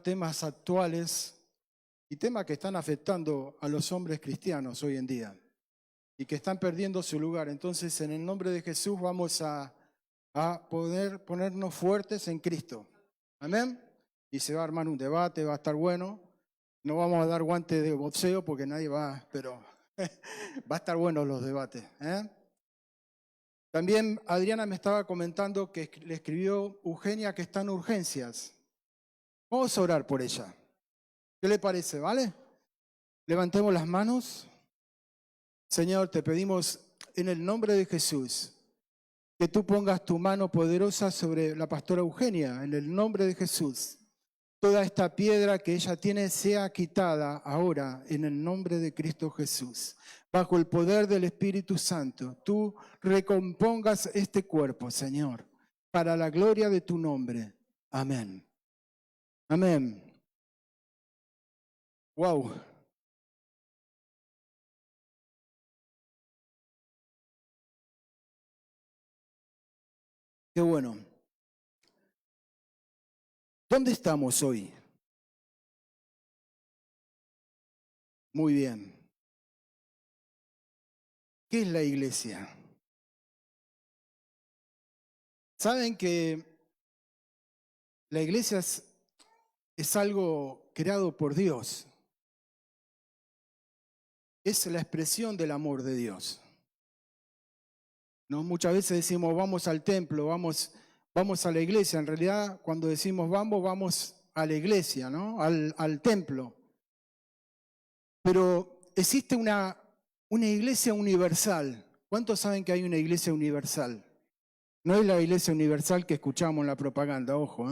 temas actuales y temas que están afectando a los hombres cristianos hoy en día y que están perdiendo su lugar. Entonces, en el nombre de Jesús vamos a poder ponernos fuertes en Cristo. Amén. Y se va a armar un debate, va a estar bueno. No vamos a dar guantes de boxeo porque nadie va, pero va a estar bueno los debates. También Adriana me estaba comentando que le escribió Eugenia que está en urgencias. Vamos a orar por ella. ¿Qué le parece, vale? Levantemos las manos. Señor, te pedimos en el nombre de Jesús que tú pongas tu mano poderosa sobre la pastora Eugenia, en el nombre de Jesús. Toda esta piedra que ella tiene sea quitada ahora en el nombre de Cristo Jesús. Bajo el poder del Espíritu Santo, tú recompongas este cuerpo, Señor, para la gloria de tu nombre. Amén. Amén. Wow. Qué bueno. ¿Dónde estamos hoy? Muy bien. ¿Qué es la iglesia? Saben que la iglesia es algo creado por Dios. Es la expresión del amor de Dios. ¿No? Muchas veces decimos vamos al templo, vamos a la iglesia. En realidad, cuando decimos vamos a la iglesia, ¿no? Al templo. Pero existe una iglesia universal. ¿Cuántos saben que hay una iglesia universal? No es la iglesia universal que escuchamos en la propaganda, ojo.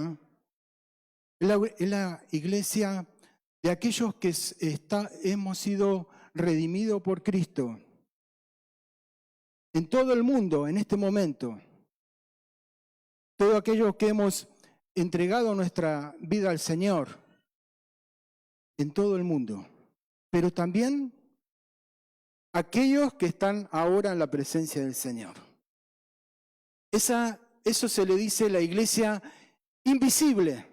Es la iglesia de aquellos que hemos sido redimidos por Cristo. En todo el mundo, en este momento. Todos aquellos que hemos entregado nuestra vida al Señor. En todo el mundo. Pero también aquellos que están ahora en la presencia del Señor. Eso se le dice la iglesia invisible.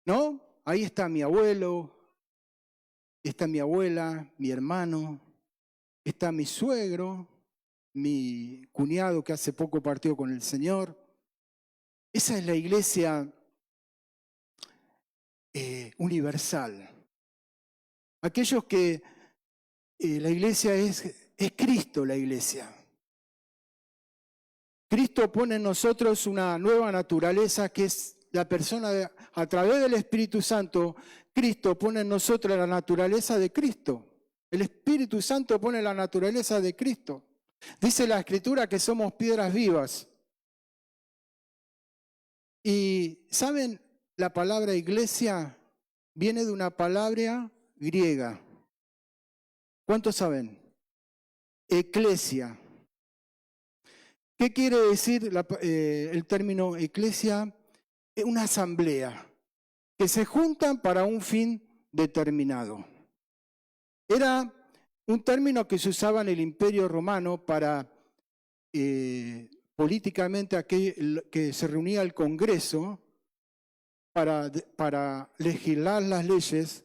¿No? Ahí está mi abuelo, está mi abuela, mi hermano, está mi suegro, mi cuñado que hace poco partió con el Señor. Esa es la iglesia universal. Aquellos que la iglesia es Cristo, la iglesia. Cristo pone en nosotros una nueva naturaleza que es la persona, a través del Espíritu Santo, Cristo pone en nosotros la naturaleza de Cristo. El Espíritu Santo pone la naturaleza de Cristo. Dice la Escritura que somos piedras vivas. Y ¿saben? La palabra iglesia viene de una palabra griega. ¿Cuántos saben? Eclesia. ¿Qué quiere decir el término eclesia? Es una asamblea que se juntan para un fin determinado. Era un término que se usaba en el Imperio Romano para políticamente que se reunía el Congreso para legislar las leyes,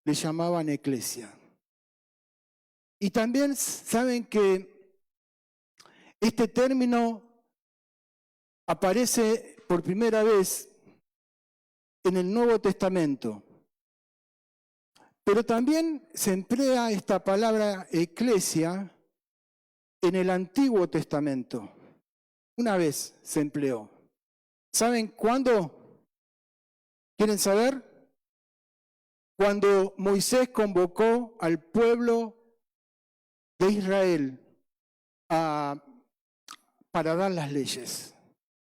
le llamaban eclesia. Y también saben que este término aparece por primera vez en el Nuevo Testamento. Pero también se emplea esta palabra eclesia en el Antiguo Testamento. Una vez se empleó. ¿Saben cuándo? ¿Quieren saber? Cuando Moisés convocó al pueblo de Israel para dar las leyes,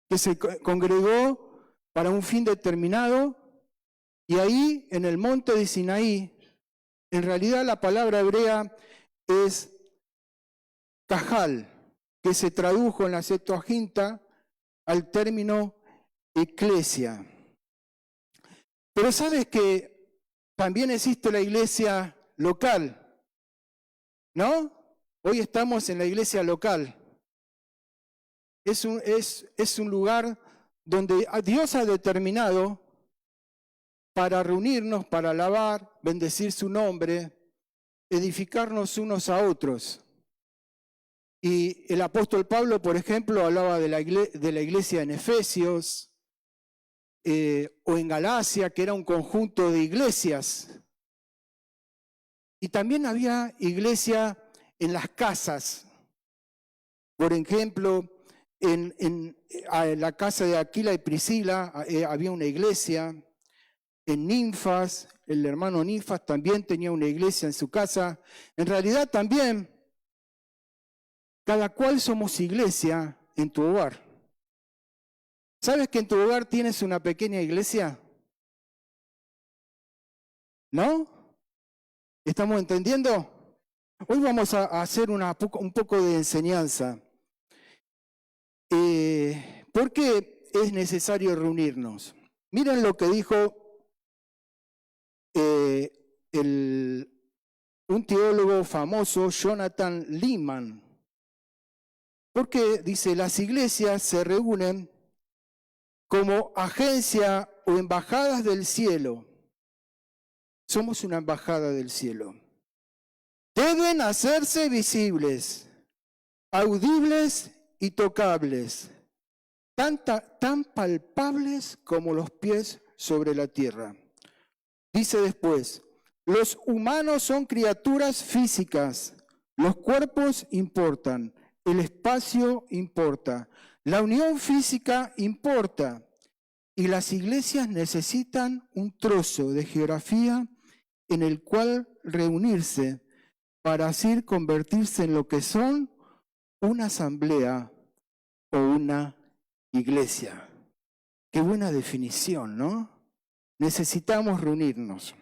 que se congregó para un fin determinado, y ahí en el monte de Sinaí, en realidad la palabra hebrea es cajal, que se tradujo en la Septuaginta al término eclesia. Pero sabes que también existe la iglesia local, ¿no? Hoy estamos en la iglesia local. Es un lugar donde Dios ha determinado para reunirnos, para alabar, bendecir su nombre, edificarnos unos a otros. Y el apóstol Pablo, por ejemplo, hablaba de la iglesia en Efesios o en Galacia, que era un conjunto de iglesias. Y también había iglesia en las casas. Por ejemplo, en la casa de Aquila y Priscila había una iglesia. En Ninfas, el hermano Ninfas también tenía una iglesia en su casa. En realidad también, cada cual somos iglesia en tu hogar. ¿Sabes que en tu hogar tienes una pequeña iglesia? ¿No? ¿Estamos entendiendo? Hoy vamos a hacer un poco de enseñanza. ¿Por qué es necesario reunirnos? Miren lo que dijo un teólogo famoso, Jonathan Leeman. Porque dice, las iglesias se reúnen como agencia o embajadas del cielo. Somos una embajada del cielo. Deben hacerse visibles, audibles y tocables, tan palpables como los pies sobre la tierra. Dice después, los humanos son criaturas físicas, los cuerpos importan, el espacio importa, la unión física importa y las iglesias necesitan un trozo de geografía en el cual reunirse para así convertirse en lo que son una asamblea o una iglesia. Qué buena definición, ¿no? Necesitamos reunirnos.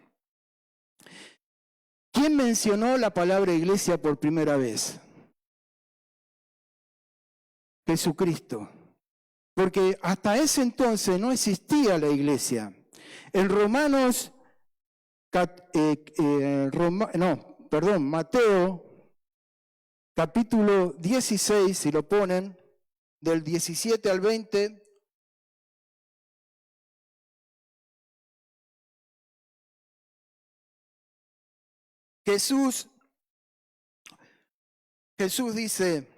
¿Quién mencionó la palabra iglesia por primera vez? Jesucristo. Porque hasta ese entonces no existía la iglesia. En Mateo, capítulo 16, si lo ponen, del 17 al 20, Jesús dice,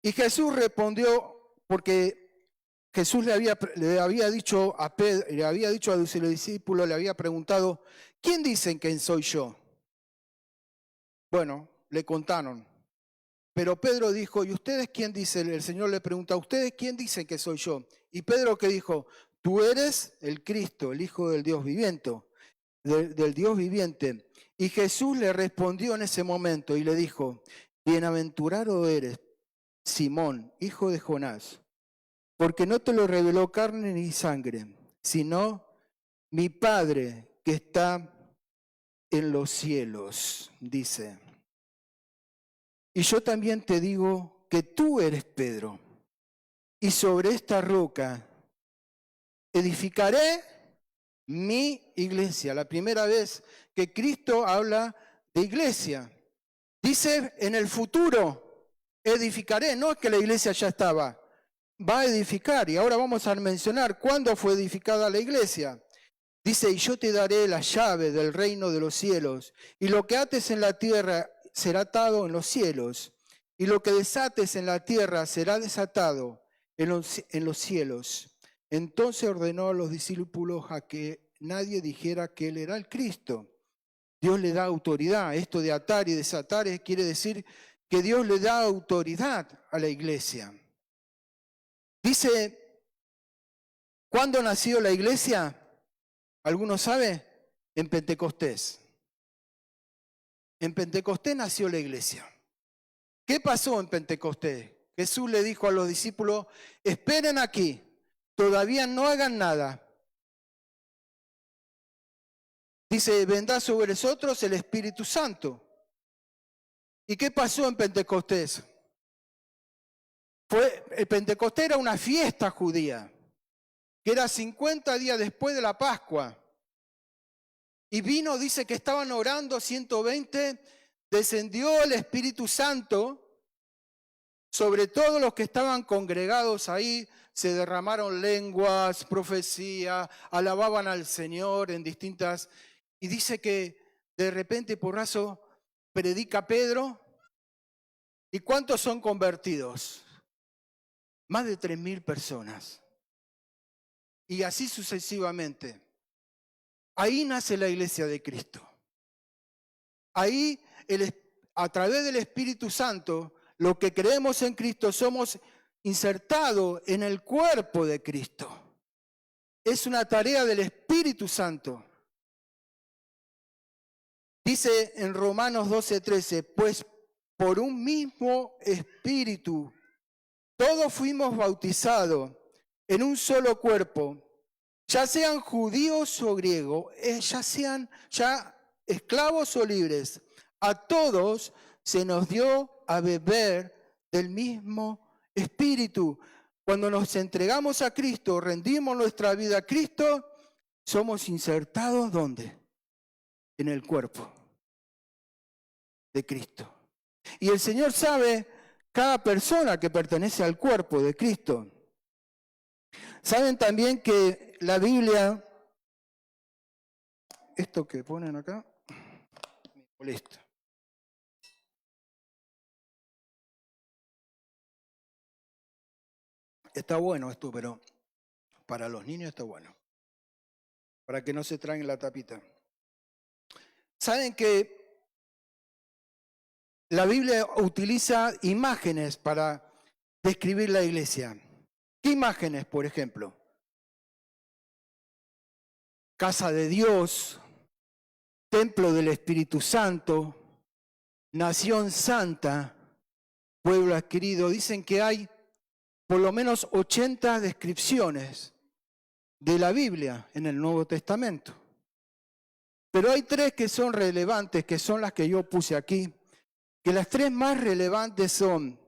y Jesús respondió, porque Jesús le había dicho a Pedro, le había dicho a los discípulos, le había preguntado, ¿quién dicen que soy yo? Bueno, le contaron. Pero Pedro dijo, ¿y ustedes quién dicen? El Señor le pregunta, ¿ustedes quién dicen que soy yo? Y Pedro que dijo, tú eres el Cristo, el Hijo del Dios viviente, del Dios viviente. Y Jesús le respondió en ese momento y le dijo, bienaventurado eres, Simón, hijo de Jonás, porque no te lo reveló carne ni sangre, sino mi Padre que está en los cielos, dice. Y yo también te digo que tú eres Pedro, y sobre esta roca edificaré mi iglesia. La primera vez que Cristo habla de iglesia. Dice en el futuro, edificaré, no es que la iglesia ya estaba, va a edificar. Y ahora vamos a mencionar cuándo fue edificada la iglesia. Dice, y yo te daré la llave del reino de los cielos, y lo que ates en la tierra será atado en los cielos, y lo que desates en la tierra será desatado en los cielos. Entonces ordenó a los discípulos a que nadie dijera que él era el Cristo. Dios le da autoridad. Esto de atar y desatar quiere decir que Dios le da autoridad a la iglesia. Dice, ¿cuándo nació la iglesia? ¿Alguno sabe? En Pentecostés. En Pentecostés nació la iglesia. ¿Qué pasó en Pentecostés? Jesús le dijo a los discípulos, esperen aquí, todavía no hagan nada. Dice, vendrá sobre nosotros el Espíritu Santo. ¿Y qué pasó en Pentecostés? El Pentecostés era una fiesta judía, que era 50 días después de la Pascua. Y vino, dice que estaban orando 120, descendió el Espíritu Santo sobre todos los que estaban congregados ahí, se derramaron lenguas, profecía, alababan al Señor en distintas... Y dice que de repente, porrazo, predica Pedro. ¿Y cuántos son convertidos? Más de 3.000 personas. Y así sucesivamente. Ahí nace la iglesia de Cristo. Ahí, a través del Espíritu Santo, lo que creemos en Cristo, somos insertados en el cuerpo de Cristo. Es una tarea del Espíritu Santo. Dice en Romanos 12:13, pues por un mismo Espíritu, todos fuimos bautizados en un solo cuerpo, ya sean judíos o griegos, ya sean esclavos o libres, a todos se nos dio a beber del mismo Espíritu. Cuando nos entregamos a Cristo, rendimos nuestra vida a Cristo, somos insertados ¿dónde? En el cuerpo de Cristo. Y el Señor sabe cada persona que pertenece al cuerpo de Cristo. Saben también que la Biblia, esto que ponen acá, me molesta. Está bueno esto, pero para los niños está bueno. Para que no se traigan la tapita. Saben que la Biblia utiliza imágenes para describir la iglesia. ¿Qué imágenes, por ejemplo? Casa de Dios, templo del Espíritu Santo, nación santa, pueblo adquirido. Dicen que hay por lo menos 80 descripciones de la Biblia en el Nuevo Testamento. Pero hay 3 que son relevantes, que son las que yo puse aquí, que las 3 más relevantes son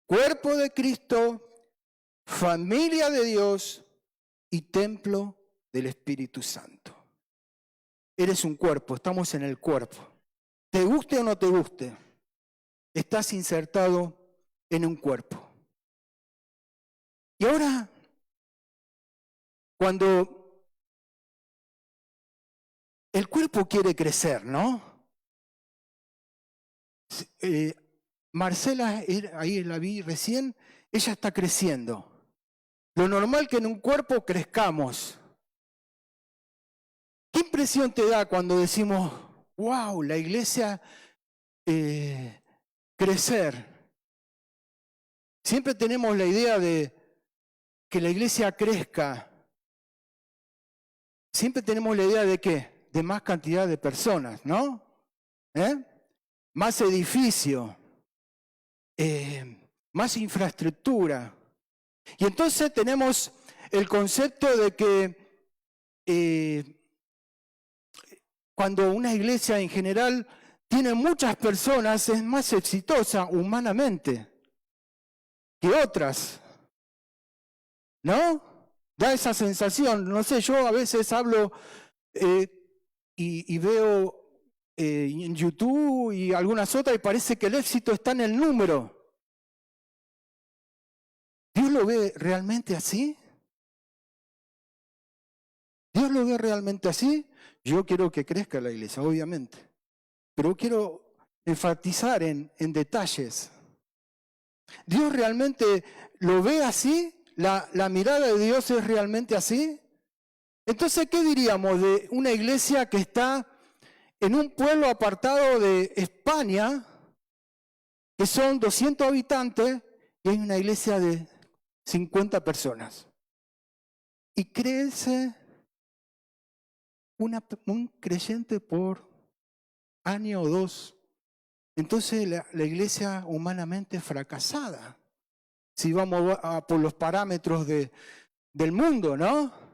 cuerpo de Cristo, familia de Dios y templo del Espíritu Santo. Eres un cuerpo, estamos en el cuerpo. Te guste o no te guste, estás insertado en un cuerpo. Y ahora, cuando el cuerpo quiere crecer, ¿no? Marcela, ahí la vi recién, ella está creciendo. Lo normal es que en un cuerpo crezcamos. ¿Qué impresión te da cuando decimos, wow, la iglesia crecer? Siempre tenemos la idea de que la iglesia crezca. Siempre tenemos la idea de ¿qué? De más cantidad de personas, ¿no? Más edificio, más infraestructura. Y entonces tenemos el concepto de que cuando una iglesia en general tiene muchas personas, es más exitosa humanamente que otras, ¿no? Da esa sensación. No sé, yo a veces hablo y veo en YouTube y algunas otras y parece que el éxito está en el número. ¿Dios lo ve realmente así? ¿Dios lo ve realmente así? Yo quiero que crezca la iglesia, obviamente. Pero quiero enfatizar en detalles. ¿Dios realmente lo ve así? ¿La mirada de Dios es realmente así? Entonces, ¿qué diríamos de una iglesia que está en un pueblo apartado de España, que son 200 habitantes, y hay una iglesia de 50 personas? Y crece un creyente por año o 2. Entonces la iglesia humanamente fracasada, si vamos por los parámetros del mundo, ¿no?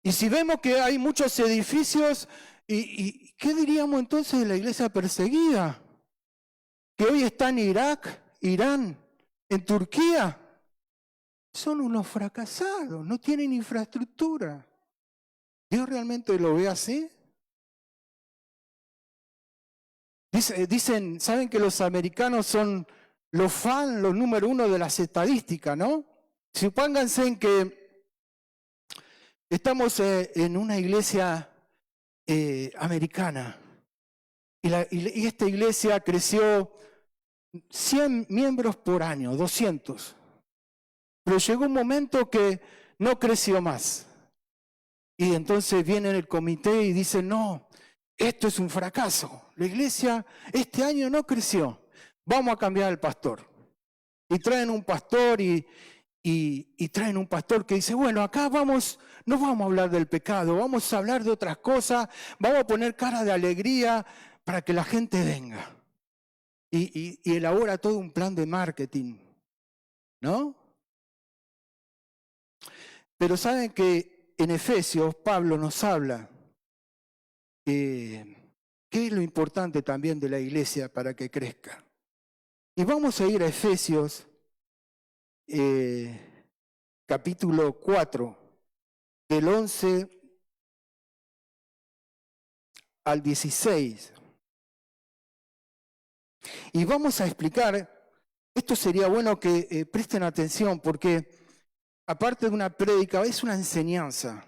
Y si vemos que hay muchos edificios, ¿y qué diríamos entonces de la iglesia perseguida? Que hoy está en Irak, Irán, en Turquía. Son unos fracasados, no tienen infraestructura. ¿Dios realmente lo ve así? Dicen, ¿saben que los americanos son los fans, los número uno de las estadísticas, ¿no? Supónganse en que estamos en una iglesia americana y esta iglesia creció 100 miembros por año, 200. Pero llegó un momento que no creció más. Y entonces viene el comité y dice, no, esto es un fracaso. La iglesia este año no creció. Vamos a cambiar al pastor. Y traen un pastor y traen un pastor que dice, bueno, acá no vamos a hablar del pecado, vamos a hablar de otras cosas, vamos a poner cara de alegría para que la gente venga. Y elabora todo un plan de marketing, ¿no? Pero saben que en Efesios Pablo nos habla qué es lo importante también de la iglesia para que crezca. Y vamos a ir a Efesios capítulo 4, del 11 al 16. Y vamos a explicar, esto sería bueno que presten atención porque aparte de una prédica, es una enseñanza.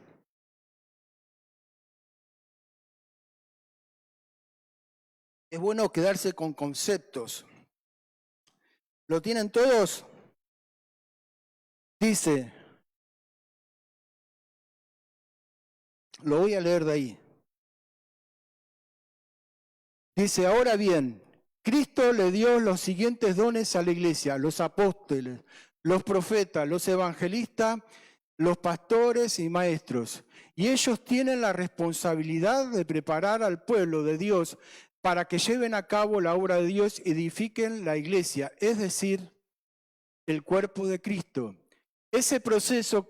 Es bueno quedarse con conceptos. ¿Lo tienen todos? Dice, lo voy a leer de ahí. Dice, ahora bien, Cristo le dio los siguientes dones a la iglesia, los apóstoles, los profetas, los evangelistas, los pastores y maestros. Y ellos tienen la responsabilidad de preparar al pueblo de Dios para que lleven a cabo la obra de Dios y edifiquen la iglesia, es decir, el cuerpo de Cristo. Ese proceso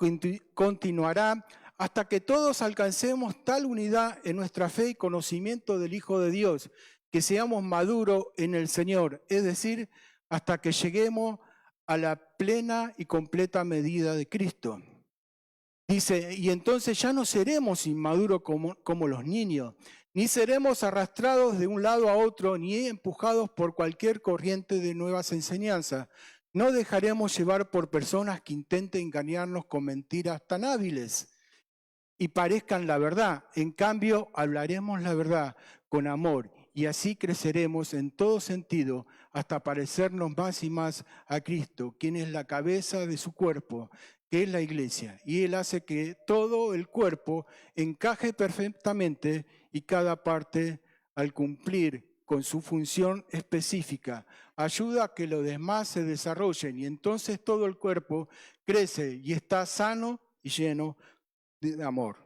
continuará hasta que todos alcancemos tal unidad en nuestra fe y conocimiento del Hijo de Dios, que seamos maduros en el Señor, es decir, hasta que lleguemos a la plena y completa medida de Cristo. Dice, y entonces ya no seremos inmaduros como los niños, ni seremos arrastrados de un lado a otro, ni empujados por cualquier corriente de nuevas enseñanzas. No dejaremos llevar por personas que intenten engañarnos con mentiras tan hábiles y parezcan la verdad. En cambio, hablaremos la verdad con amor y así creceremos en todo sentido hasta parecernos más y más a Cristo, quien es la cabeza de su cuerpo, que es la iglesia. Y Él hace que todo el cuerpo encaje perfectamente y cada parte, al cumplir con su función específica, ayuda a que los demás se desarrollen y entonces todo el cuerpo crece y está sano y lleno de amor.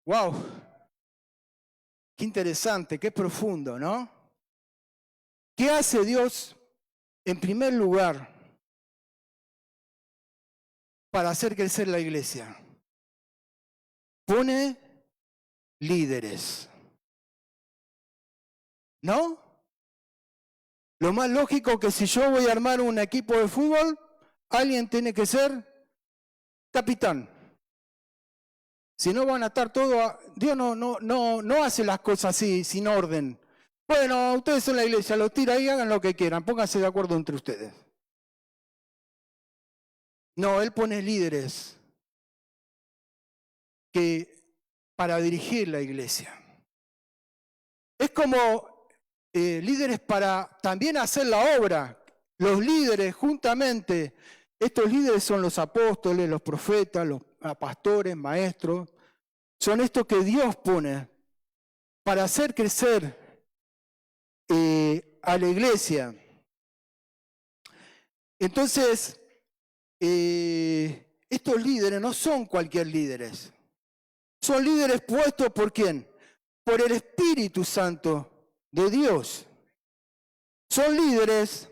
¡Wow! Qué interesante, qué profundo, ¿no? ¿Qué hace Dios en primer lugar para hacer crecer la iglesia? Pone líderes, ¿no? Lo más lógico que si yo voy a armar un equipo de fútbol, alguien tiene que ser capitán. Si no van a estar todos, Dios no hace las cosas así, sin orden. Bueno, ustedes son la iglesia, los tira ahí, hagan lo que quieran, pónganse de acuerdo entre ustedes. No, Él pone líderes para dirigir la iglesia. Es como líderes para también hacer la obra. Los líderes juntamente, estos líderes son los apóstoles, los profetas, los pastores, maestros. Son estos que Dios pone para hacer crecer a la iglesia. Entonces, estos líderes no son cualquier líderes. Son líderes puestos ¿por quién? Por el Espíritu Santo de Dios. Son líderes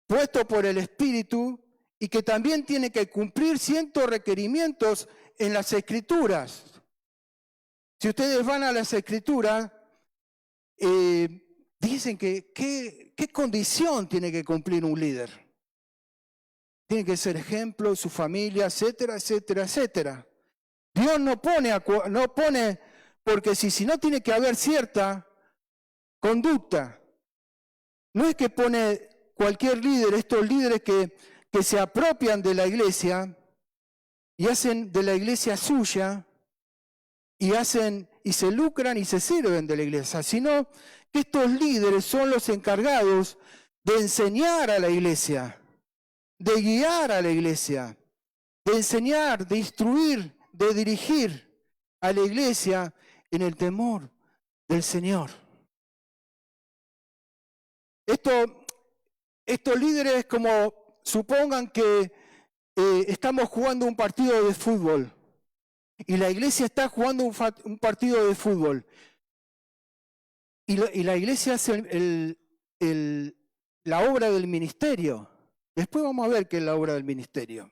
puestos por el Espíritu y que también tienen que cumplir ciertos requerimientos en las Escrituras. Si ustedes van a las Escrituras, dicen que qué condición tiene que cumplir un líder. Tiene que ser ejemplo, su familia, etcétera, etcétera, etcétera. Dios no pone, porque si no tiene que haber cierta conducta. No es que pone cualquier líder, estos líderes que se apropian de la iglesia y hacen de la iglesia suya y se lucran y se sirven de la iglesia, sino que estos líderes son los encargados de enseñar a la iglesia, de guiar a la iglesia, de enseñar, de instruir, de dirigir a la iglesia en el temor del Señor. Estos líderes, como supongan que estamos jugando un partido de fútbol y la iglesia está jugando un partido de fútbol y la iglesia hace la obra del ministerio. Después vamos a ver qué es la obra del ministerio.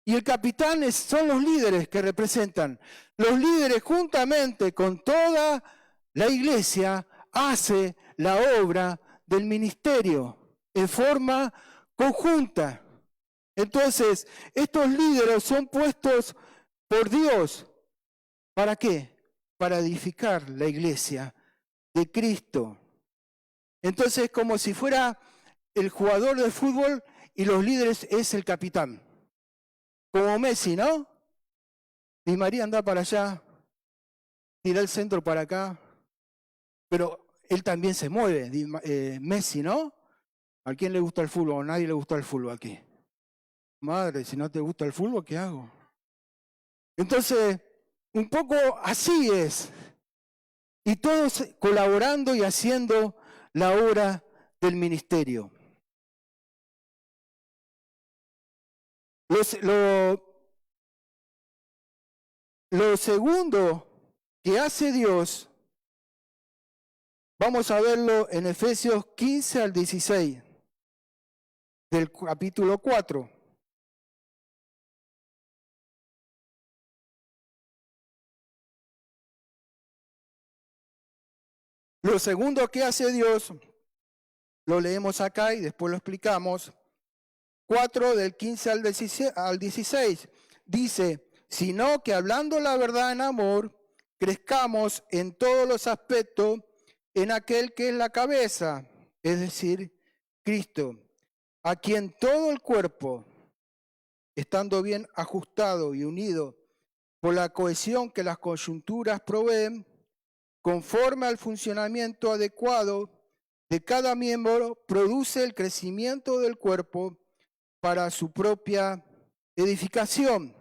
Y el capitán son los líderes que representan. Los líderes juntamente con toda la iglesia hace la obra del ministerio en forma conjunta. Entonces, estos líderes son puestos por Dios. ¿Para qué? Para edificar la iglesia de Cristo. Entonces, es como si fuera el jugador de fútbol y los líderes es el capitán. Como Messi, ¿no? Di María anda para allá, tira el centro para acá, pero él también se mueve, Messi, ¿no? ¿A quién le gusta el fútbol? A nadie le gusta el fútbol aquí. Madre, si no te gusta el fútbol, ¿qué hago? Entonces, un poco así es. Y todos colaborando y haciendo la obra del ministerio. Lo segundo que hace Dios, vamos a verlo en Efesios 15 al 16, del capítulo 4. Lo segundo que hace Dios, lo leemos acá y después lo explicamos. 4 del 15 al 16, dice, sino que hablando la verdad en amor, crezcamos en todos los aspectos en aquel que es la cabeza, es decir, Cristo, a quien todo el cuerpo, estando bien ajustado y unido por la cohesión que las coyunturas proveen, conforme al funcionamiento adecuado de cada miembro, produce el crecimiento del cuerpo para su propia edificación.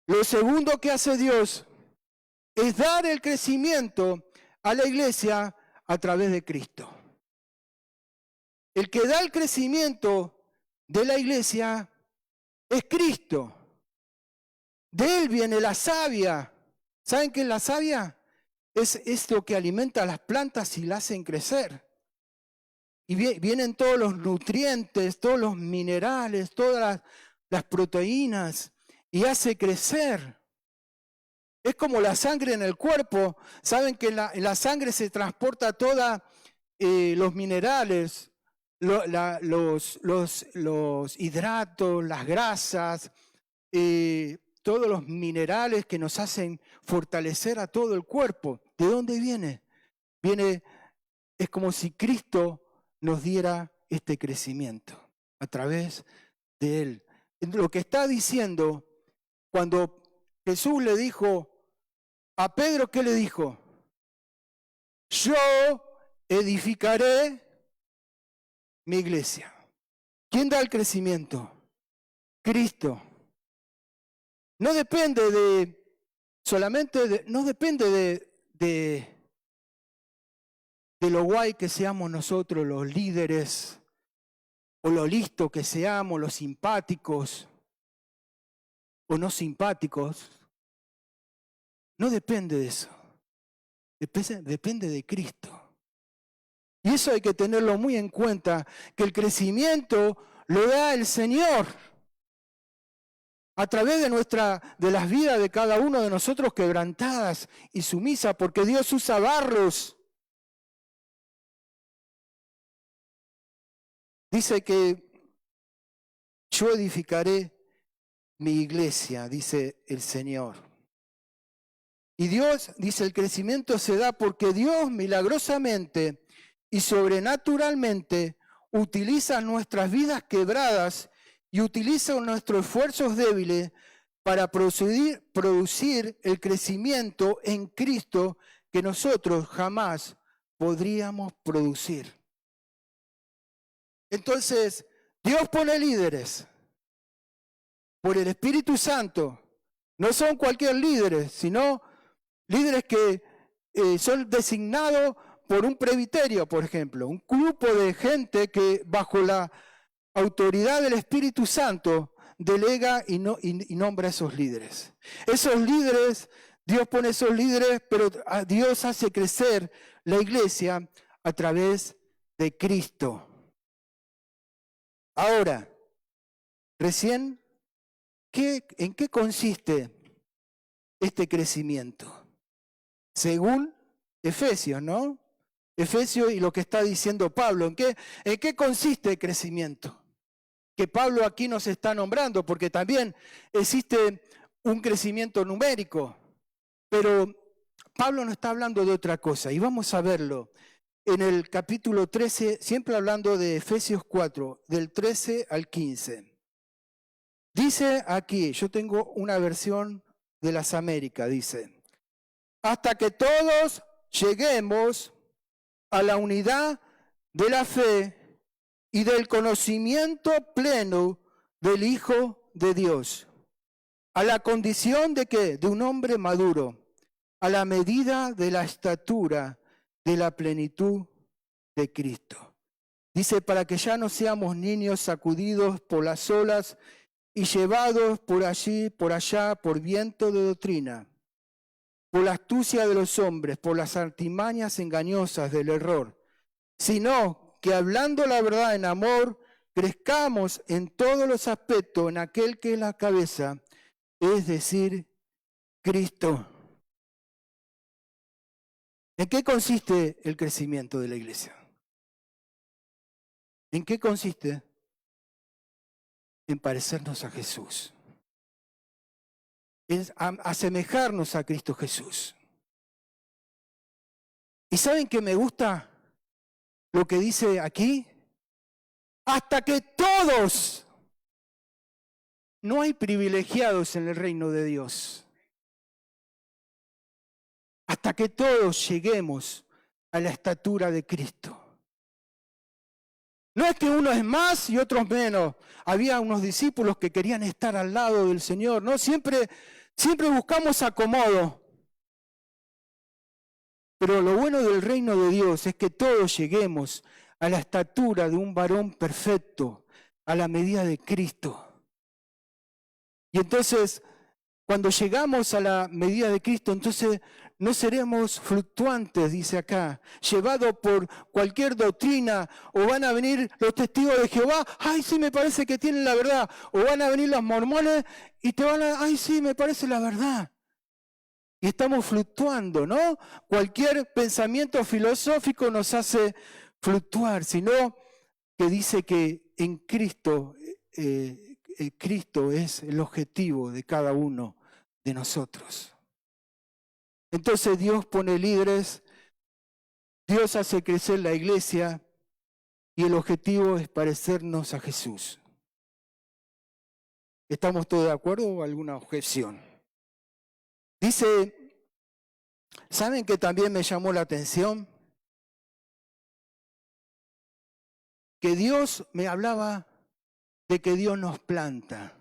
Lo segundo que hace Dios es dar el crecimiento a la iglesia a través de Cristo. El que da el crecimiento de la iglesia es Cristo. De Él viene la savia. ¿Saben qué es la savia? Es lo que alimenta a las plantas y las hacen crecer. Y vienen todos los nutrientes, todos los minerales, todas las proteínas y hace crecer. Es como la sangre en el cuerpo. Saben que en la sangre se transporta todos los minerales, los hidratos, las grasas, todos los minerales que nos hacen fortalecer a todo el cuerpo. ¿De dónde viene? Es como si Cristo nos diera este crecimiento a través de Él. Lo que está diciendo, cuando Jesús le dijo a Pedro, ¿qué le dijo? Yo edificaré mi iglesia. ¿Quién da el crecimiento? Cristo. No depende no depende de lo guay que seamos nosotros, los líderes, o lo listo que seamos, los simpáticos o no simpáticos. No depende de eso. Depende de Cristo. Y eso hay que tenerlo muy en cuenta, que el crecimiento lo da el Señor a través de las vidas de cada uno de nosotros quebrantadas y sumisas, porque Dios usa barros. Dice que yo edificaré mi iglesia, dice el Señor. Y Dios, dice, el crecimiento se da porque Dios milagrosamente y sobrenaturalmente utiliza nuestras vidas quebradas y utiliza nuestros esfuerzos débiles para producir el crecimiento en Cristo que nosotros jamás podríamos producir. Entonces, Dios pone líderes por el Espíritu Santo. No son cualquier líderes, sino líderes que son designados por un presbiterio, por ejemplo, un grupo de gente que bajo la autoridad del Espíritu Santo delega y nombra a esos líderes. Esos líderes, Dios pone esos líderes, pero Dios hace crecer la iglesia a través de Cristo. Ahora, recién, ¿en qué consiste este crecimiento? Según Efesios, ¿no? Efesios y lo que está diciendo Pablo. ¿En qué consiste el crecimiento? Que Pablo aquí nos está nombrando, porque también existe un crecimiento numérico, pero Pablo nos está hablando de otra cosa, y vamos a verlo en el capítulo 13, siempre hablando de Efesios 4, del 13 al 15. Dice aquí, yo tengo una versión de las Américas, dice, hasta que todos lleguemos a la unidad de la fe y del conocimiento pleno del Hijo de Dios, a la condición de que de un hombre maduro, a la medida de la estatura de la plenitud de Cristo. Dice, para que ya no seamos niños sacudidos por las olas y llevados por allí, por allá, por viento de doctrina, por la astucia de los hombres, por las artimañas engañosas del error, sino que hablando la verdad en amor, crezcamos en todos los aspectos en aquel que es la cabeza, es decir, Cristo. ¿En qué consiste el crecimiento de la iglesia? ¿En qué consiste? En parecernos a Jesús. En asemejarnos a Cristo Jesús. ¿Y saben qué me gusta lo que dice aquí? Hasta que todos, no hay privilegiados en el reino de Dios. Hasta que todos lleguemos a la estatura de Cristo. No es que uno es más y otros menos. Había unos discípulos que querían estar al lado del Señor. No, siempre buscamos acomodo. Pero lo bueno del reino de Dios es que todos lleguemos a la estatura de un varón perfecto, a la medida de Cristo. Y entonces, cuando llegamos a la medida de Cristo, entonces no seremos fluctuantes, dice acá, llevados por cualquier doctrina, o van a venir los testigos de Jehová, ay, sí, me parece que tienen la verdad, o van a venir los mormones y te van a, ay, sí, me parece la verdad. Y estamos fluctuando, ¿no? Cualquier pensamiento filosófico nos hace fluctuar, sino que dice que en Cristo, Cristo es el objetivo de cada uno de nosotros. Entonces Dios pone líderes, Dios hace crecer la iglesia y el objetivo es parecernos a Jesús. ¿Estamos todos de acuerdo o alguna objeción? Dice, ¿saben qué también me llamó la atención? Que Dios me hablaba de que Dios nos planta.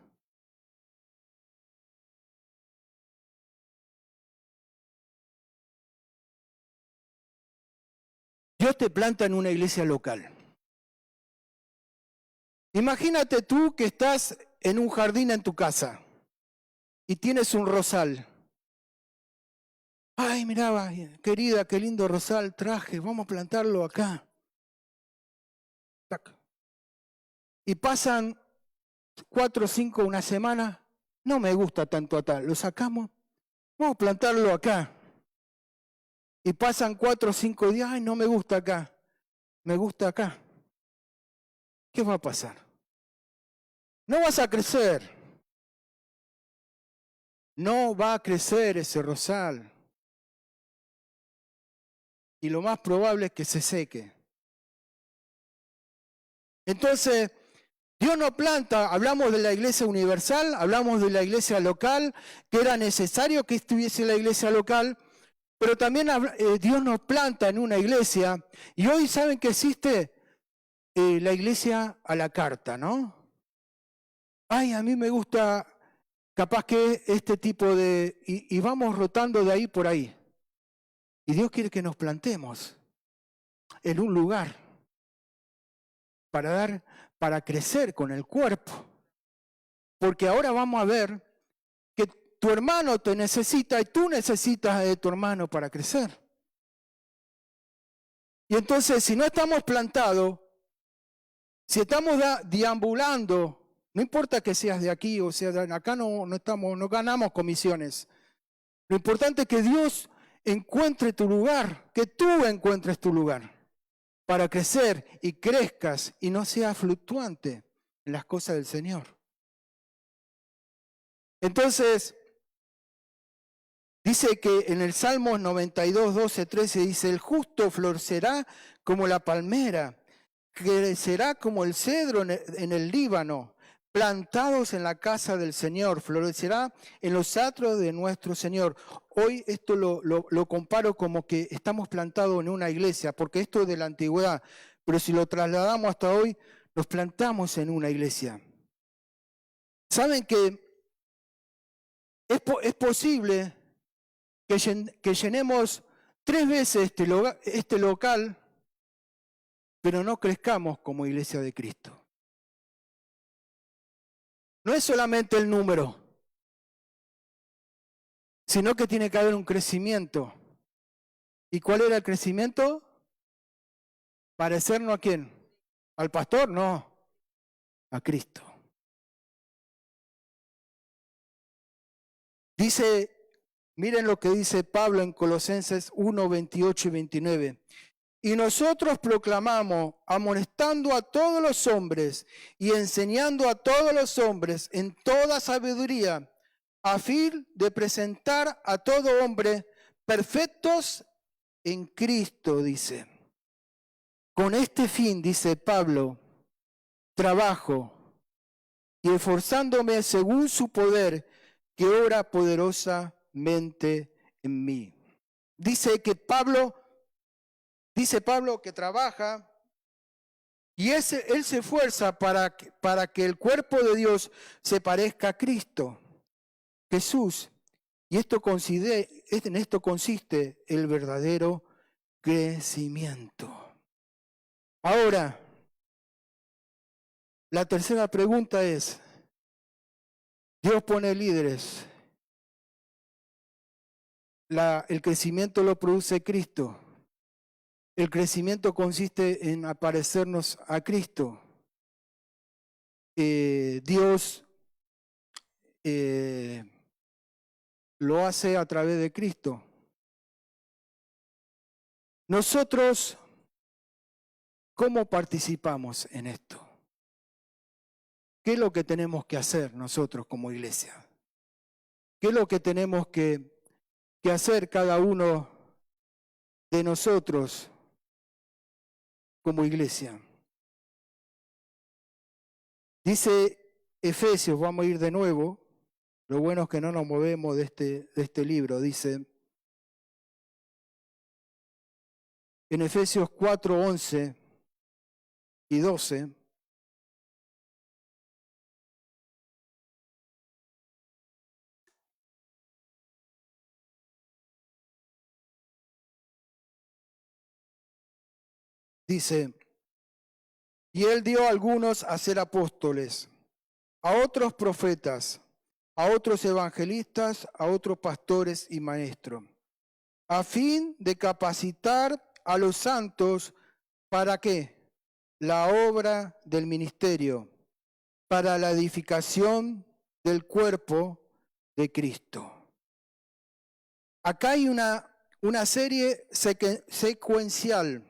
Dios te planta en una iglesia local. Imagínate tú que estás en un jardín en tu casa y tienes un rosal. Ay, mirá, querida, qué lindo rosal traje, vamos a plantarlo acá. Tac. Y pasan 4 o 5, una semana, no me gusta tanto acá, lo sacamos, vamos a plantarlo acá. Y pasan 4 o 5 días, ay, no me gusta acá, me gusta acá. ¿Qué va a pasar? No vas a crecer. No va a crecer ese rosal. Y lo más probable es que se seque. Entonces, Dios no planta, hablamos de la iglesia universal, hablamos de la iglesia local, que era necesario que estuviese la iglesia local, pero también Dios nos planta en una iglesia, y hoy saben que existe la iglesia a la carta, ¿no? Ay, a mí me gusta capaz que este tipo de... Y vamos rotando de ahí por ahí. Y Dios quiere que nos plantemos en un lugar para crecer con el cuerpo. Porque ahora vamos a ver que tu hermano te necesita y tú necesitas de tu hermano para crecer. Y entonces, si no estamos plantados, si estamos deambulando, no importa que seas de aquí o sea de acá, no ganamos comisiones. Lo importante es que Dios encuentre tu lugar, que tú encuentres tu lugar para crecer y crezcas y no seas fluctuante en las cosas del Señor. Entonces, dice que en el Salmo 92, 12, 13 dice, el justo florecerá como la palmera, crecerá como el cedro en el Líbano, plantados en la casa del Señor, florecerá en los atrios de nuestro Señor. Hoy esto lo comparo como que estamos plantados en una iglesia, porque esto es de la antigüedad, pero si lo trasladamos hasta hoy, nos plantamos en una iglesia. ¿Saben que es posible que llenemos 3 veces este local, pero no crezcamos como iglesia de Cristo? No es solamente el número, sino que tiene que haber un crecimiento. ¿Y cuál era el crecimiento? ¿Parecernos a quién? ¿Al pastor? No, a Cristo. Dice, miren lo que dice Pablo en Colosenses 1, 28 y 29. Y nosotros proclamamos, amonestando a todos los hombres y enseñando a todos los hombres en toda sabiduría, a fin de presentar a todo hombre perfectos en Cristo, dice. Con este fin, dice Pablo, trabajo y esforzándome según su poder que obra poderosamente en mí. Dice Pablo que trabaja y él se esfuerza para que el cuerpo de Dios se parezca a Cristo, Jesús. Y en esto consiste el verdadero crecimiento. Ahora, la tercera pregunta es, Dios pone líderes. El crecimiento lo produce Cristo. El crecimiento consiste en aparecernos a Cristo. Dios lo hace a través de Cristo. Nosotros, ¿cómo participamos en esto? ¿Qué es lo que tenemos que hacer nosotros como iglesia? ¿Qué es lo que tenemos que hacer cada uno de nosotros como iglesia? Dice Efesios, vamos a ir de nuevo, lo bueno es que no nos movemos de este libro, dice en Efesios 4, 11 y 12, dice, y él dio a algunos a ser apóstoles, a otros profetas, a otros evangelistas, a otros pastores y maestros, a fin de capacitar a los santos para qué? La obra del ministerio, para la edificación del cuerpo de Cristo. Acá hay una serie secuencial.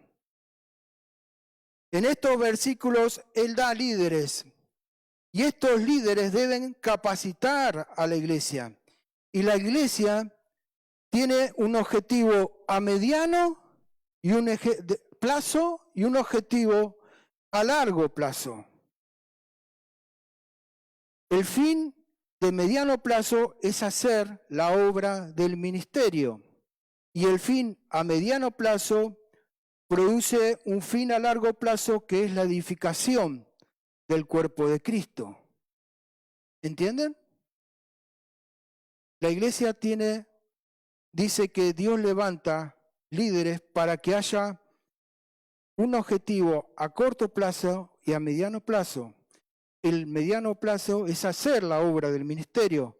En estos versículos Él da líderes y estos líderes deben capacitar a la iglesia. Y la iglesia tiene un objetivo a mediano y un plazo y un objetivo a largo plazo. El fin de mediano plazo es hacer la obra del ministerio. Y el fin a mediano plazo produce un fin a largo plazo que es la edificación del cuerpo de Cristo. ¿Entienden? La iglesia dice que Dios levanta líderes para que haya un objetivo a corto plazo y a mediano plazo. El mediano plazo es hacer la obra del ministerio.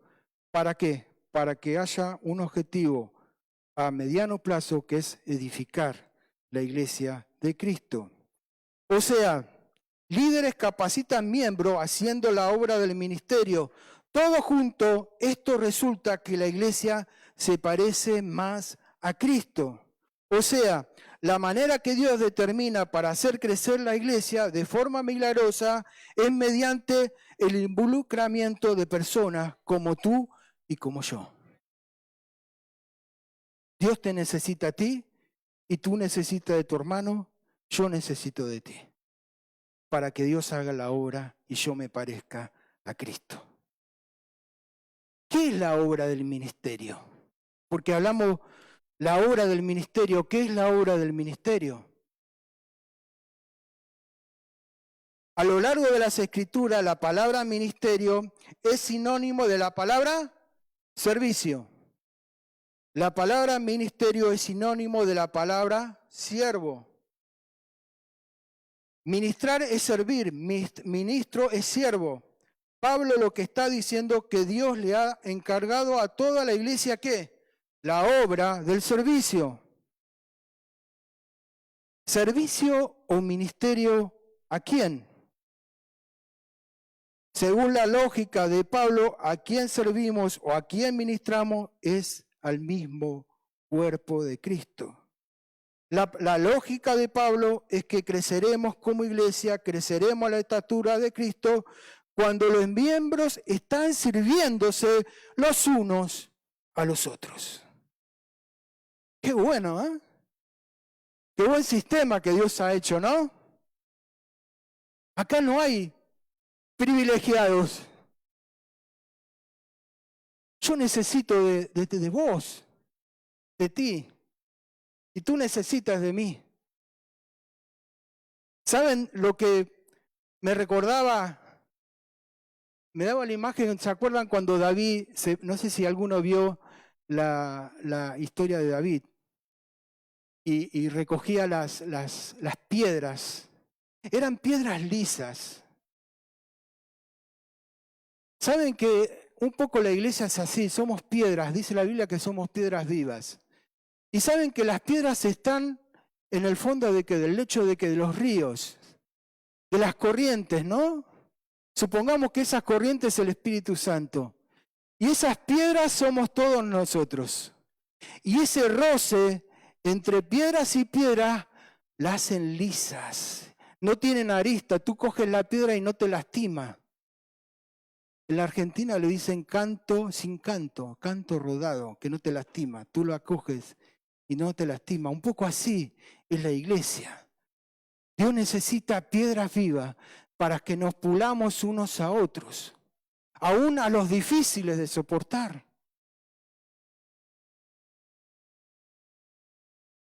¿Para qué? Para que haya un objetivo a mediano plazo que es edificar la iglesia de Cristo. O sea, líderes capacitan miembros haciendo la obra del ministerio. Todo junto, esto resulta que la iglesia se parece más a Cristo. O sea, la manera que Dios determina para hacer crecer la iglesia de forma milagrosa es mediante el involucramiento de personas como tú y como yo. Dios te necesita a ti y tú necesitas de tu hermano, yo necesito de ti, para que Dios haga la obra y yo me parezca a Cristo. ¿Qué es la obra del ministerio? Porque hablamos la obra del ministerio. ¿Qué es la obra del ministerio? A lo largo de las Escrituras, la palabra ministerio es sinónimo de la palabra servicio. La palabra ministerio es sinónimo de la palabra siervo. Ministrar es servir, ministro es siervo. Pablo lo que está diciendo que Dios le ha encargado a toda la iglesia, ¿qué? La obra del servicio. ¿Servicio o ministerio a quién? Según la lógica de Pablo, a quién servimos o a quién ministramos es al mismo cuerpo de Cristo. La lógica de Pablo es que creceremos como iglesia, creceremos a la estatura de Cristo cuando los miembros están sirviéndose los unos a los otros. Qué bueno, ¿eh? Qué buen sistema que Dios ha hecho, ¿no? Acá no hay privilegiados. Yo necesito de vos, de ti, y tú necesitas de mí. ¿Saben lo que me recordaba? Me daba la imagen, ¿se acuerdan cuando David, no sé si alguno vio la historia de David, y recogía las piedras? Eran piedras lisas. ¿Saben que un poco la iglesia es así? Somos piedras, dice la Biblia que somos piedras vivas. Y saben que las piedras están en el fondo del lecho de los ríos, de las corrientes, ¿no? Supongamos que esas corrientes es el Espíritu Santo. Y esas piedras somos todos nosotros. Y ese roce entre piedras y piedras la hacen lisas. No tienen arista. Tú coges la piedra y no te lastima. En la Argentina le dicen canto sin canto, canto rodado, que no te lastima. Tú lo acoges y no te lastima. Un poco así es la iglesia. Dios necesita piedras vivas para que nos pulamos unos a otros, aún a los difíciles de soportar.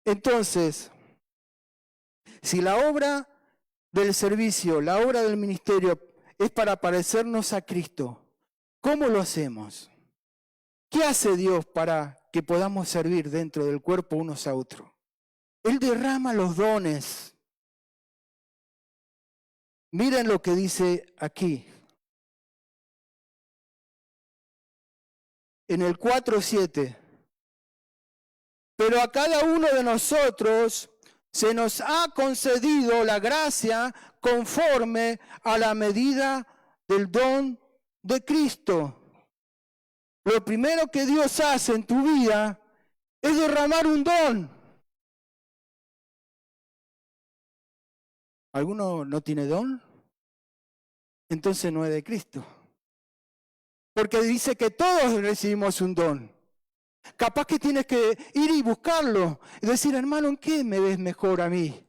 Entonces, si la obra del servicio, la obra del ministerio es para parecernos a Cristo, ¿cómo lo hacemos? ¿Qué hace Dios para que podamos servir dentro del cuerpo unos a otros? Él derrama los dones. Miren lo que dice aquí. En el 4:7. Pero a cada uno de nosotros se nos ha concedido la gracia conforme a la medida del don de Cristo. Lo primero que Dios hace en tu vida es derramar un don. ¿Alguno no tiene don? Entonces no es de Cristo. Porque dice que todos recibimos un don. Capaz que tienes que ir y buscarlo y decir, hermano, ¿en qué me ves mejor a mí?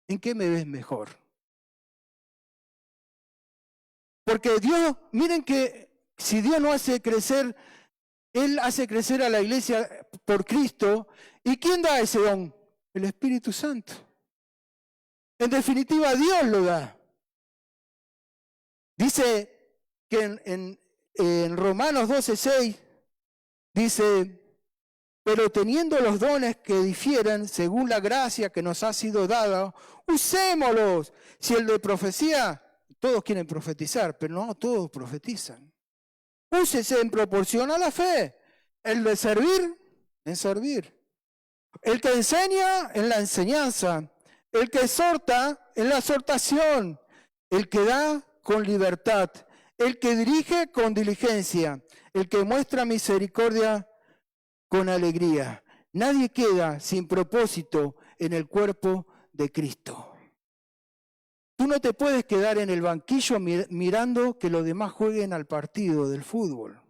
¿En qué me ves mejor? Porque Dios, miren que si Dios no hace crecer, Él hace crecer a la iglesia por Cristo. ¿Y quién da ese don? El Espíritu Santo. En definitiva, Dios lo da. Dice que en Romanos 12:6, dice, pero teniendo los dones que difieren según la gracia que nos ha sido dada, usémoslos. Si el de profecía, todos quieren profetizar, pero no todos profetizan. Úsese en proporción a la fe. El de servir, en servir. El que enseña, en la enseñanza. El que exhorta, en la exhortación. El que da, con libertad. El que dirige, con diligencia. El que muestra misericordia, con alegría. Nadie queda sin propósito en el cuerpo de Cristo. Tú no te puedes quedar en el banquillo mirando que los demás jueguen al partido del fútbol.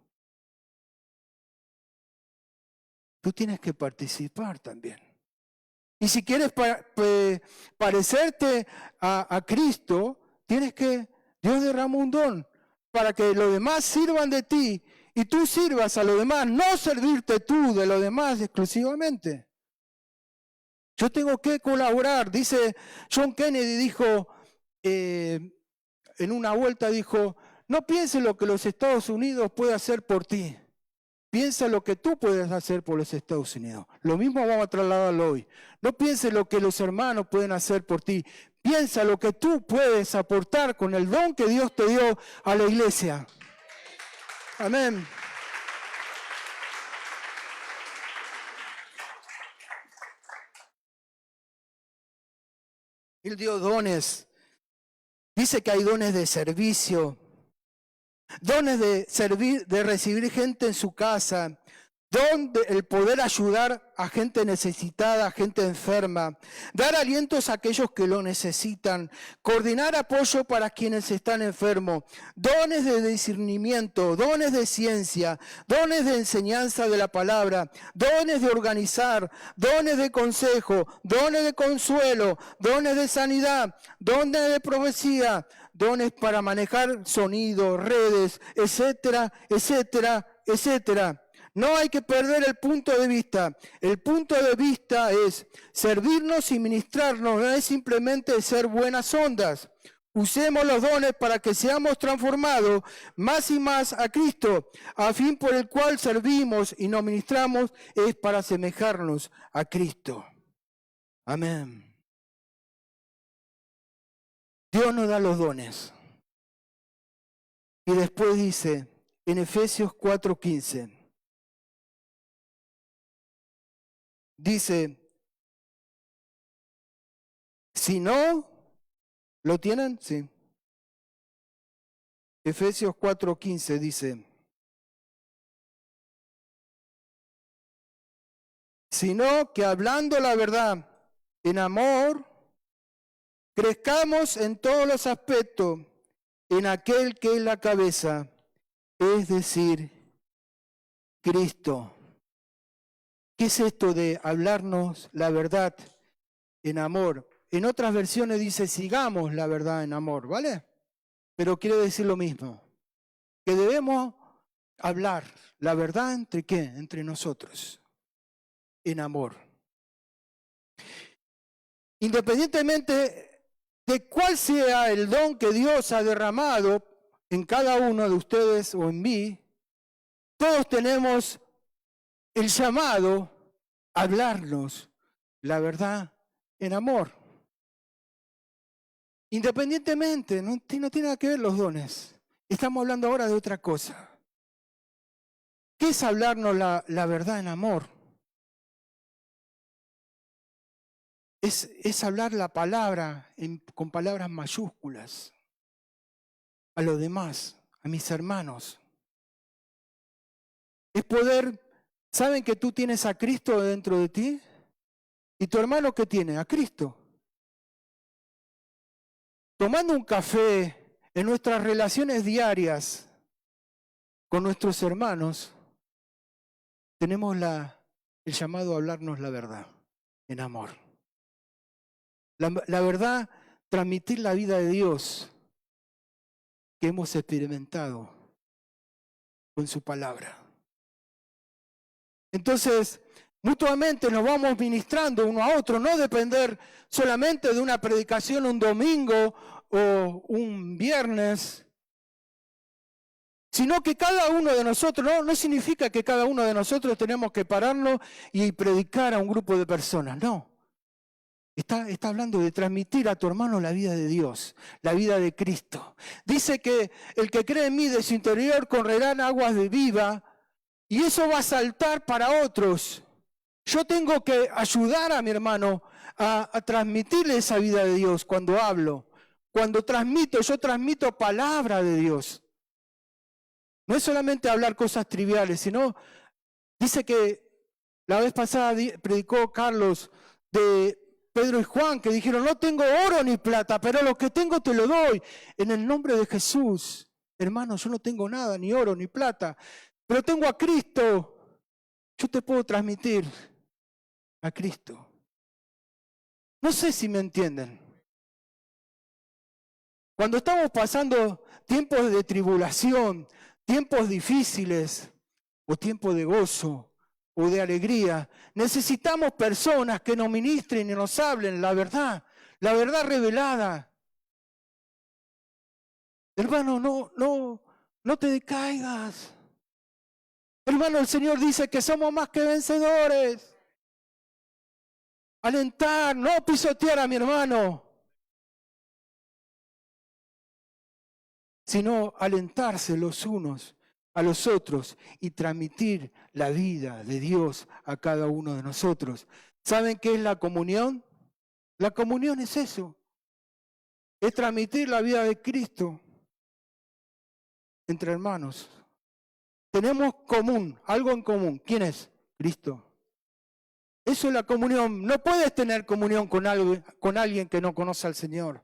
Tú tienes que participar también. Y si quieres parecerte a Cristo, Dios derrama un don para que los demás sirvan de ti y tú sirvas a los demás, no servirte tú de los demás exclusivamente. Yo tengo que colaborar. Dice John Kennedy, dijo, en una vuelta dijo, no pienses lo que los Estados Unidos puede hacer por ti. Piensa lo que tú puedes hacer por los Estados Unidos. Lo mismo vamos a trasladarlo hoy. No pienses lo que los hermanos pueden hacer por ti. Piensa lo que tú puedes aportar con el don que Dios te dio a la iglesia. Amén. Él dio dones. Dice que hay dones de servicio, dones de servir, de recibir gente en su casa, don el poder ayudar a gente necesitada, a gente enferma, dar alientos a aquellos que lo necesitan, coordinar apoyo para quienes están enfermos, dones de discernimiento, dones de ciencia, dones de enseñanza de la palabra, dones de organizar, dones de consejo, dones de consuelo, dones de sanidad, dones de profecía, dones para manejar sonido, redes, etcétera, etcétera, etcétera. No hay que perder el punto de vista. El punto de vista es servirnos y ministrarnos, no es simplemente ser buenas ondas. Usemos los dones para que seamos transformados más y más a Cristo, a fin por el cual servimos y nos ministramos es para asemejarnos a Cristo. Amén. Dios nos da los dones. Y después dice en Efesios 4:15, dice, si no, ¿lo tienen? Sí. Efesios 4:15 dice, sino que hablando la verdad en amor, crezcamos en todos los aspectos en aquel que es la cabeza, es decir, Cristo. ¿Qué es esto de hablarnos la verdad en amor? En otras versiones dice, sigamos la verdad en amor, ¿vale? Pero quiere decir lo mismo, que debemos hablar la verdad ¿entre qué? Entre nosotros, en amor. Independientemente de cuál sea el don que Dios ha derramado en cada uno de ustedes o en mí, todos tenemos el llamado a hablarnos la verdad en amor. Independientemente, no tiene nada que ver los dones. Estamos hablando ahora de otra cosa. ¿Qué es hablarnos la verdad en amor? Es hablar la palabra con palabras mayúsculas a los demás, a mis hermanos. Es poder, ¿saben que tú tienes a Cristo dentro de ti? ¿Y tu hermano qué tiene? A Cristo. Tomando un café en nuestras relaciones diarias con nuestros hermanos, tenemos el llamado a hablarnos la verdad en amor. La verdad, transmitir la vida de Dios que hemos experimentado con su palabra. Entonces, mutuamente nos vamos ministrando uno a otro, no depender solamente de una predicación un domingo o un viernes, sino que cada uno de nosotros, no significa que cada uno de nosotros tenemos que pararnos y predicar a un grupo de personas, no. Está hablando de transmitir a tu hermano la vida de Dios, la vida de Cristo. Dice que el que cree en mí de su interior correrán aguas de vida y eso va a saltar para otros. Yo tengo que ayudar a mi hermano a transmitirle esa vida de Dios cuando hablo. Cuando transmito, yo transmito palabra de Dios. No es solamente hablar cosas triviales, sino, dice que la vez pasada predicó Carlos de Pedro y Juan, que dijeron, no tengo oro ni plata, pero lo que tengo te lo doy. En el nombre de Jesús, hermano, yo no tengo nada, ni oro ni plata, pero tengo a Cristo. Yo te puedo transmitir a Cristo. No sé si me entienden. Cuando estamos pasando tiempos de tribulación, tiempos difíciles o tiempos de gozo o de alegría, necesitamos personas que nos ministren y nos hablen la verdad revelada. Hermano, no te decaigas. Hermano, el Señor dice que somos más que vencedores. Alentar, no pisotear a mi hermano, sino alentarse los unos a los otros y transmitir la vida de Dios a cada uno de nosotros. ¿Saben qué es la comunión? La comunión es eso, es transmitir la vida de Cristo entre hermanos. Tenemos algo en común. ¿Quién es? Cristo. Eso es la comunión. No puedes tener comunión con alguien que no conoce al Señor.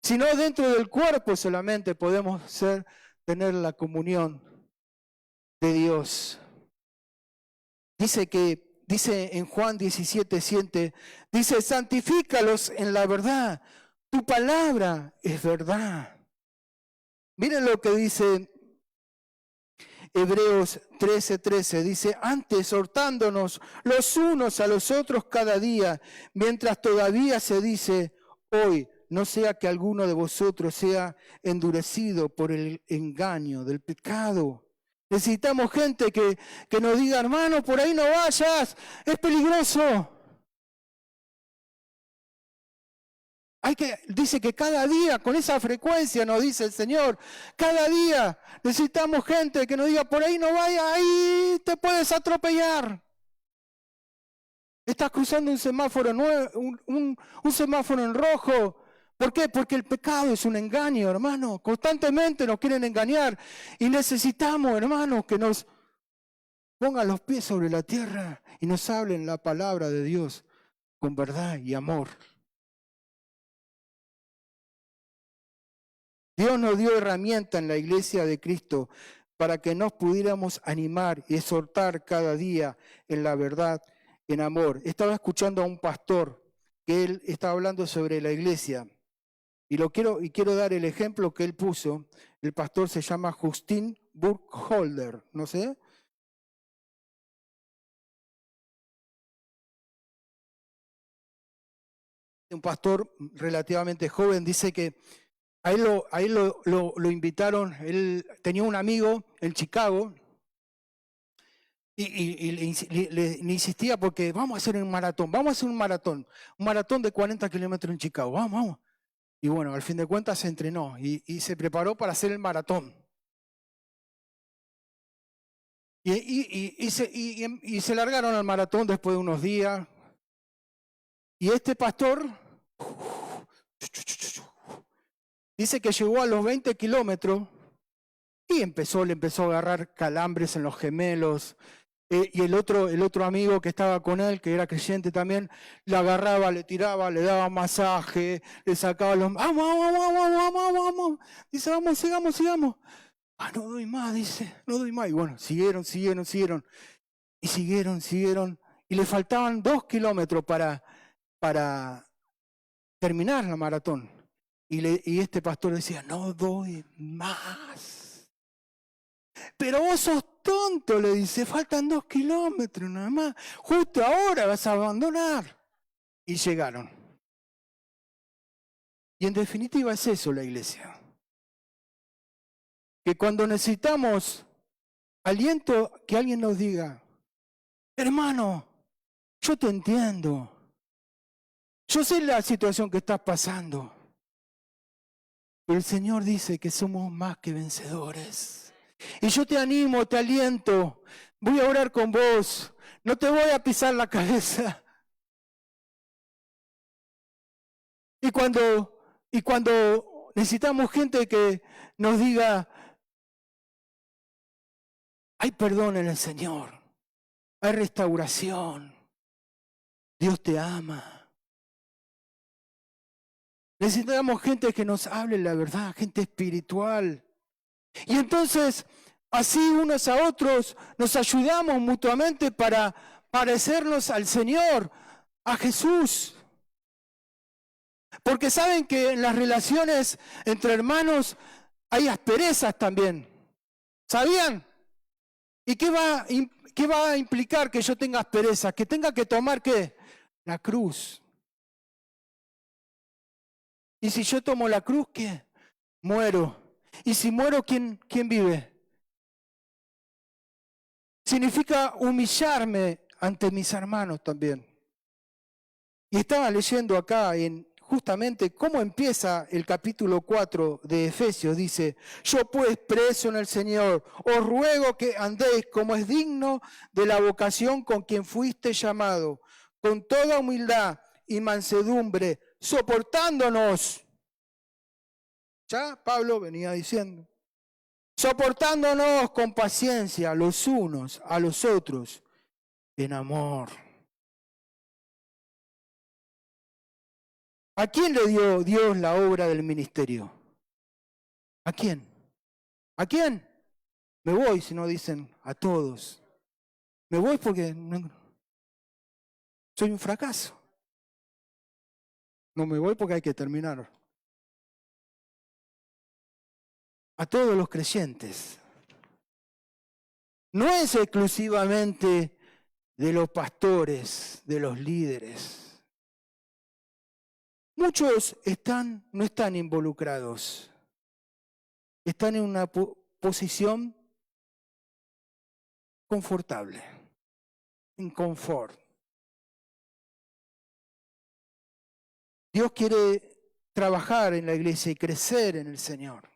Sino dentro del cuerpo solamente podemos tener la comunión de Dios. Dice en Juan 17:7, dice, santifícalos en la verdad. Tu palabra es verdad. Miren lo que dice Hebreos 13:13, dice, antes exhortándonos los unos a los otros cada día, mientras todavía se dice hoy, no sea que alguno de vosotros sea endurecido por el engaño del pecado. Necesitamos gente que nos diga, hermano, por ahí no vayas, es peligroso. Dice que cada día, con esa frecuencia, nos dice el Señor, cada día necesitamos gente que nos diga, por ahí no vaya, ahí te puedes atropellar. Estás cruzando un semáforo un semáforo en rojo. ¿Por qué? Porque el pecado es un engaño, hermano. Constantemente nos quieren engañar y necesitamos, hermanos, que nos pongan los pies sobre la tierra y nos hablen la palabra de Dios con verdad y amor. Dios nos dio herramienta en la iglesia de Cristo para que nos pudiéramos animar y exhortar cada día en la verdad, en amor. Estaba escuchando a un pastor que él estaba hablando sobre la iglesia y quiero dar el ejemplo que él puso. El pastor se llama Justin Burkholder, no sé. Un pastor relativamente joven, dice que a él lo invitaron, él tenía un amigo en Chicago y le insistía porque vamos a hacer un maratón de 40 kilómetros en Chicago, vamos. Y bueno, al fin de cuentas se entrenó y se preparó para hacer el maratón. Y se largaron al maratón después de unos días. Y este pastor dice que llegó a los 20 kilómetros y le empezó a agarrar calambres en los gemelos. Y el otro amigo que estaba con él, que era creyente también, le agarraba, le tiraba, le daba masaje, le sacaba los... ¡Vamos! Dice, vamos, sigamos. Ah, no doy más, dice, no doy más. Y bueno, siguieron. Y siguieron. Y le faltaban 2 kilómetros para terminar la maratón. Y este pastor decía, no doy más. Pero vos sos tonto, le dice, faltan 2 kilómetros nada más. Justo ahora vas a abandonar. Y llegaron. Y en definitiva es eso la iglesia. Que cuando necesitamos aliento, que alguien nos diga, hermano, yo te entiendo. Yo sé la situación que estás pasando. Pero el Señor dice que somos más que vencedores. Y yo te animo, te aliento. Voy a orar con vos. No te voy a pisar la cabeza. Y cuando necesitamos gente que nos diga, hay perdón en el Señor. Hay restauración. Dios te ama. Necesitamos gente que nos hable la verdad, gente espiritual. Y entonces, así unos a otros nos ayudamos mutuamente para parecernos al Señor, a Jesús. Porque saben que en las relaciones entre hermanos hay asperezas también. ¿Sabían? ¿Y qué va a implicar que yo tenga asperezas? Que tenga que tomar, ¿qué? La cruz. Y si yo tomo la cruz, ¿qué? Muero. Y si muero, ¿quién vive? Significa humillarme ante mis hermanos también. Y estaba leyendo acá justamente cómo empieza el capítulo 4 de Efesios. Dice, yo pues preso en el Señor, os ruego que andéis como es digno de la vocación con quien fuiste llamado, con toda humildad y mansedumbre, soportándonos. Ya Pablo venía diciendo, soportándonos con paciencia los unos a los otros en amor. ¿A quién le dio Dios la obra del ministerio? ¿A quién? ¿A quién? Me voy, si no dicen a todos. Me voy porque soy un fracaso. No me voy porque hay que terminar. A todos los creyentes. No es exclusivamente de los pastores, de los líderes. Muchos no están involucrados. Están en una posición confortable, en confort. Dios quiere trabajar en la iglesia y crecer en el Señor.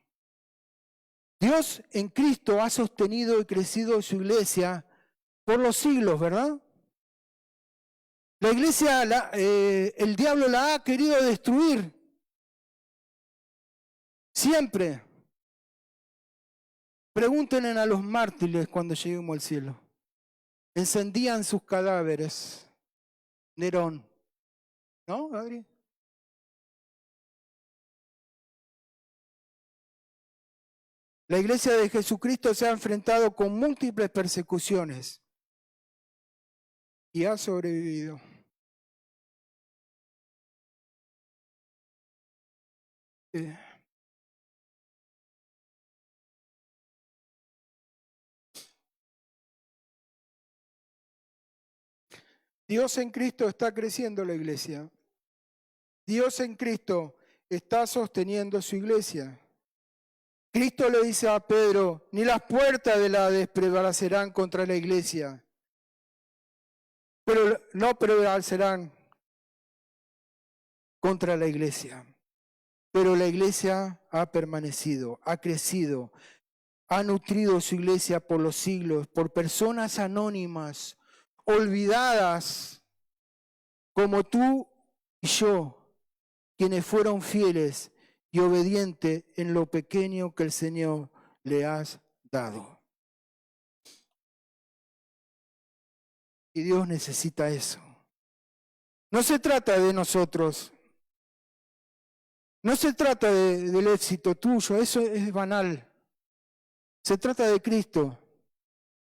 Dios en Cristo ha sostenido y crecido su iglesia por los siglos, ¿verdad? La iglesia, el diablo la ha querido destruir. Siempre. Pregúntenle a los mártires cuando lleguemos al cielo. Encendían sus cadáveres. Nerón. ¿No, Adri? La iglesia de Jesucristo se ha enfrentado con múltiples persecuciones y ha sobrevivido. Dios en Cristo está creciendo la iglesia. Dios en Cristo está sosteniendo su iglesia. Cristo le dice a Pedro, ni las puertas del Hades prevalecerán contra la iglesia. Pero no prevalecerán contra la iglesia. Pero la iglesia ha permanecido, ha crecido, ha nutrido su iglesia por los siglos, por personas anónimas, olvidadas, como tú y yo, quienes fueron fieles y obedientes en lo pequeño que el Señor le has dado. Y Dios necesita eso. No se trata de nosotros. No se trata del éxito tuyo, eso es banal. Se trata de Cristo.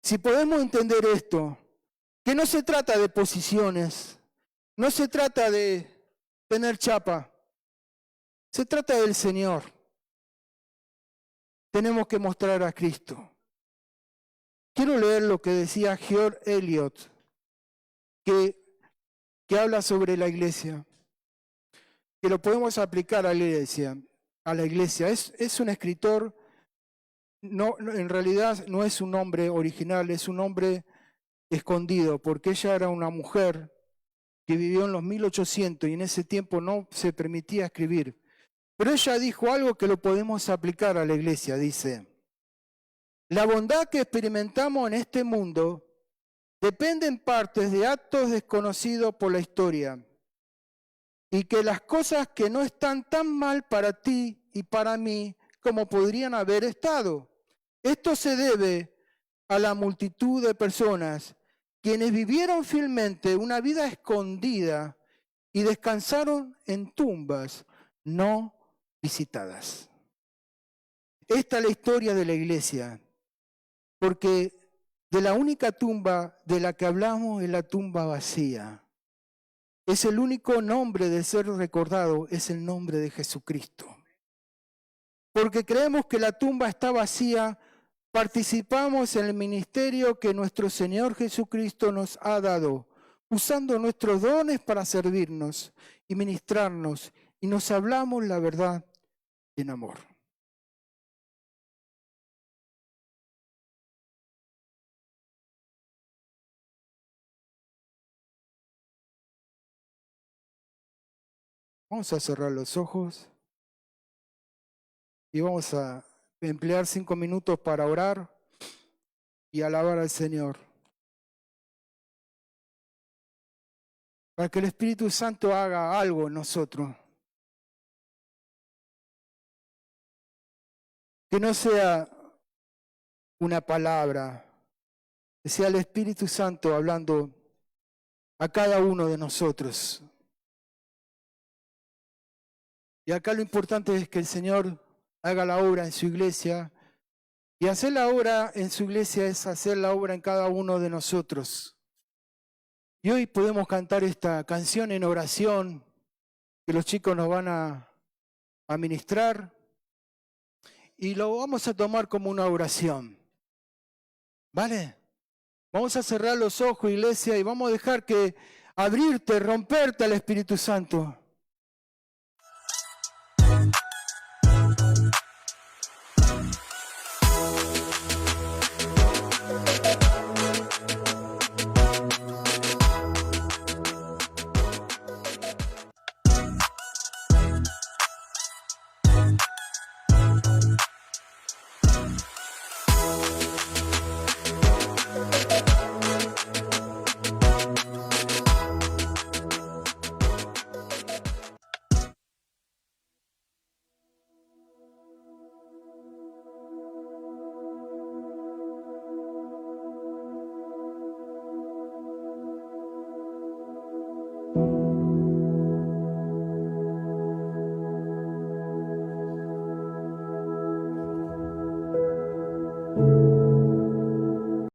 Si podemos entender esto, que no se trata de posiciones, no se trata de tener chapa, Se trata del Señor. Tenemos que mostrar a Cristo. Quiero leer lo que decía George Eliot, que habla sobre la iglesia, que lo podemos aplicar a la iglesia. Es un escritor, en realidad no es un nombre original, es un nombre escondido, porque ella era una mujer que vivió en los 1800 y en ese tiempo no se permitía escribir. Pero ella dijo algo que lo podemos aplicar a la iglesia, dice: la bondad que experimentamos en este mundo depende en partes de actos desconocidos por la historia, y que las cosas que no están tan mal para ti y para mí como podrían haber estado. Esto se debe a la multitud de personas quienes vivieron fielmente una vida escondida y descansaron en tumbas no visitadas. Esta es la historia de la iglesia, porque de la única tumba de la que hablamos es la tumba vacía. Es el único nombre de ser recordado, es el nombre de Jesucristo. Porque creemos que la tumba está vacía, participamos en el ministerio que nuestro Señor Jesucristo nos ha dado, usando nuestros dones para servirnos y ministrarnos, y nos hablamos la verdad en amor. Vamos a cerrar los ojos y vamos a emplear 5 minutos para orar y alabar al Señor. Para que el Espíritu Santo haga algo en nosotros. Que no sea una palabra, que sea el Espíritu Santo hablando a cada uno de nosotros. Y acá lo importante es que el Señor haga la obra en su iglesia, y hacer la obra en su iglesia es hacer la obra en cada uno de nosotros. Y hoy podemos cantar esta canción en oración, que los chicos nos van a ministrar, y lo vamos a tomar como una oración. ¿Vale? Vamos a cerrar los ojos, iglesia, y vamos a dejar que abrirte, romperte al Espíritu Santo.